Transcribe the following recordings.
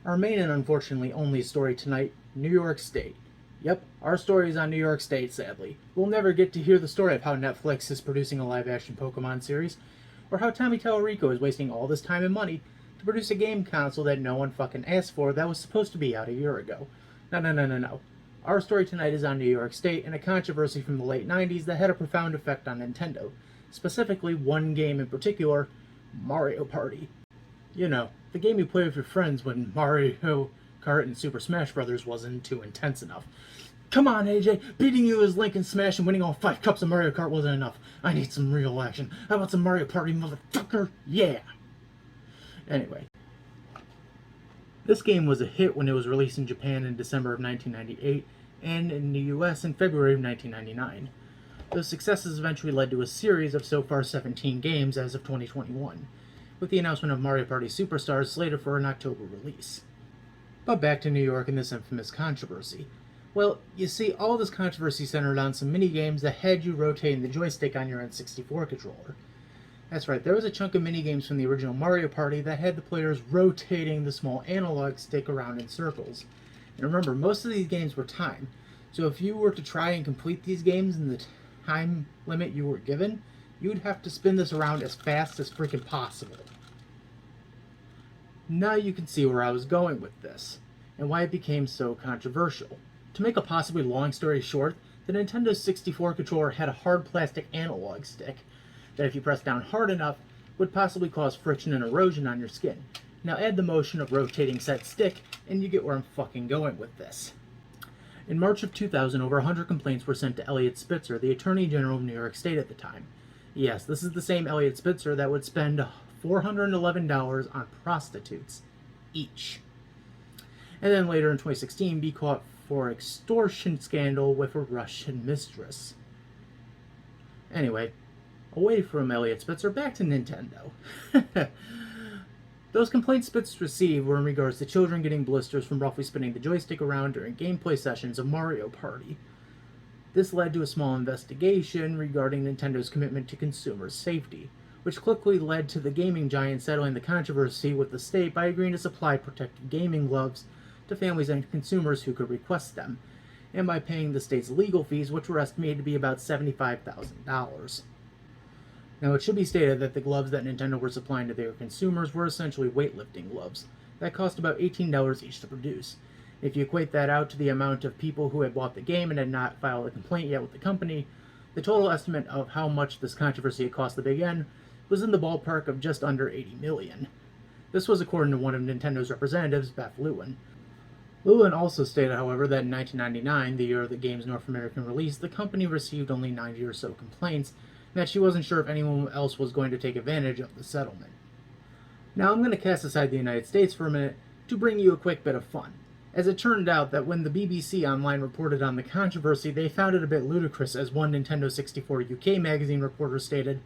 Our main and unfortunately only story tonight, New York State. Yep, our story is on New York State, sadly. We'll never get to hear the story of how Netflix is producing a live-action Pokemon series, or how Tommy Tallarico is wasting all this time and money to produce a game console that no one fucking asked for that was supposed to be out a year ago. No. Our story tonight is on New York State and a controversy from the late 90s that had a profound effect on Nintendo. Specifically, one game in particular, Mario Party. You know, the game you play with your friends when Mario Kart and Super Smash Bros. Wasn't too intense enough. Come on, AJ, beating you as Link in Smash and winning all 5 cups of Mario Kart wasn't enough. I need some real action. How about some Mario Party, motherfucker? Yeah! Anyway. This game was a hit when it was released in Japan in December of 1998 and in the US in February of 1999. Those successes eventually led to a series of so far 17 games as of 2021, with the announcement of Mario Party Superstars slated for an October release. But back to New York and this infamous controversy. Well, you see, all this controversy centered on some minigames that had you rotating the joystick on your N64 controller. That's right, there was a chunk of minigames from the original Mario Party that had the players rotating the small analog stick around in circles. And remember, most of these games were timed, so if you were to try and complete these games in the time limit you were given, you'd have to spin this around as fast as freaking possible. Now you can see where I was going with this, and why it became so controversial. To make a possibly long story short, the Nintendo 64 controller had a hard plastic analog stick that if you pressed down hard enough, would possibly cause friction and erosion on your skin. Now add the motion of rotating said stick, and you get where I'm fucking going with this. In March of 2000, over 100 complaints were sent to Elliot Spitzer, the Attorney General of New York State at the time. Yes, this is the same Elliot Spitzer that would spend $411 on prostitutes each. And then later in 2016, be caught for extortion scandal with a Russian mistress. Anyway, away from Elliot Spitzer, back to Nintendo. Those complaints Spitzer received were in regards to children getting blisters from roughly spinning the joystick around during gameplay sessions of Mario Party. This led to a small investigation regarding Nintendo's commitment to consumer safety, which quickly led to the gaming giant settling the controversy with the state by agreeing to supply protective gaming gloves to families and consumers who could request them, and by paying the state's legal fees, which were estimated to be about $75,000. Now, it should be stated that the gloves that Nintendo were supplying to their consumers were essentially weightlifting gloves that cost about $18 each to produce. If you equate that out to the amount of people who had bought the game and had not filed a complaint yet with the company, the total estimate of how much this controversy had cost the Big N was in the ballpark of just under $80 million. This was according to one of Nintendo's representatives, Beth Lewin. Lewin also stated, however, that in 1999, the year of the game's North American release, the company received only 90 or so complaints, and that she wasn't sure if anyone else was going to take advantage of the settlement. Now I'm going to cast aside the United States for a minute to bring you a quick bit of fun, as it turned out that when the BBC Online reported on the controversy, they found it a bit ludicrous, as one Nintendo 64 UK magazine reporter stated,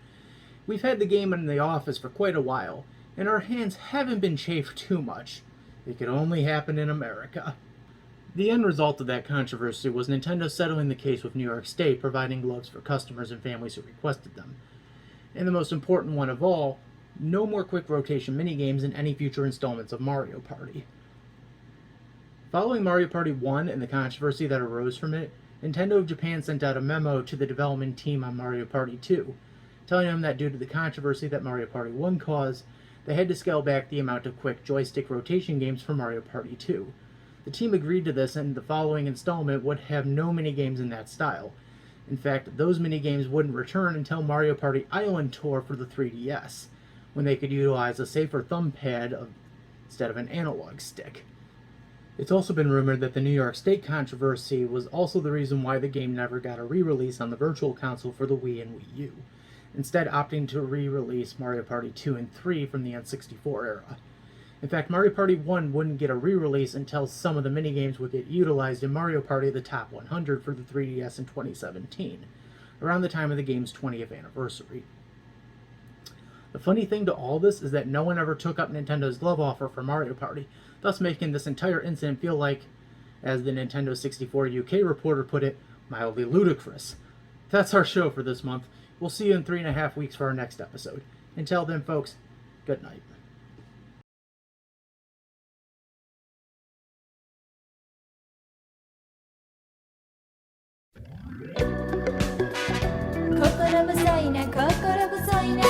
"We've had the game in the office for quite a while, and our hands haven't been chafed too much. It could only happen in America." The end result of that controversy was Nintendo settling the case with New York State, providing gloves for customers and families who requested them. And the most important one of all, no more quick rotation minigames in any future installments of Mario Party. Following Mario Party 1 and the controversy that arose from it, Nintendo of Japan sent out a memo to the development team on Mario Party 2, telling them that due to the controversy that Mario Party 1 caused, they had to scale back the amount of quick joystick rotation games for Mario Party 2. The team agreed to this, and the following installment would have no minigames in that style. In fact, those minigames wouldn't return until Mario Party Island Tour for the 3DS, when they could utilize a safer thumb pad instead of an analog stick. It's also been rumored that the New York State controversy was also the reason why the game never got a re-release on the Virtual Console for the Wii and Wii U, instead opting to re-release Mario Party 2 and 3 from the N64 era. In fact, Mario Party 1 wouldn't get a re-release until some of the minigames would get utilized in Mario Party The Top 100 for the 3DS in 2017, around the time of the game's 20th anniversary. The funny thing to all this is that no one ever took up Nintendo's glove offer for Mario Party, thus making this entire incident feel like, as the Nintendo 64 UK reporter put it, mildly ludicrous. That's our show for this month. We'll see you in 3.5 weeks for our next episode. Until then, folks, good night. 心細いな心細いな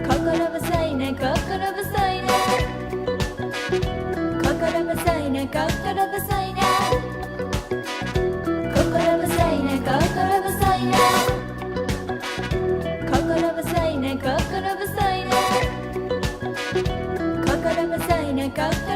心細いな心細いな心細いな心細いな心細いな心細いな心細いな心細いな心細いな心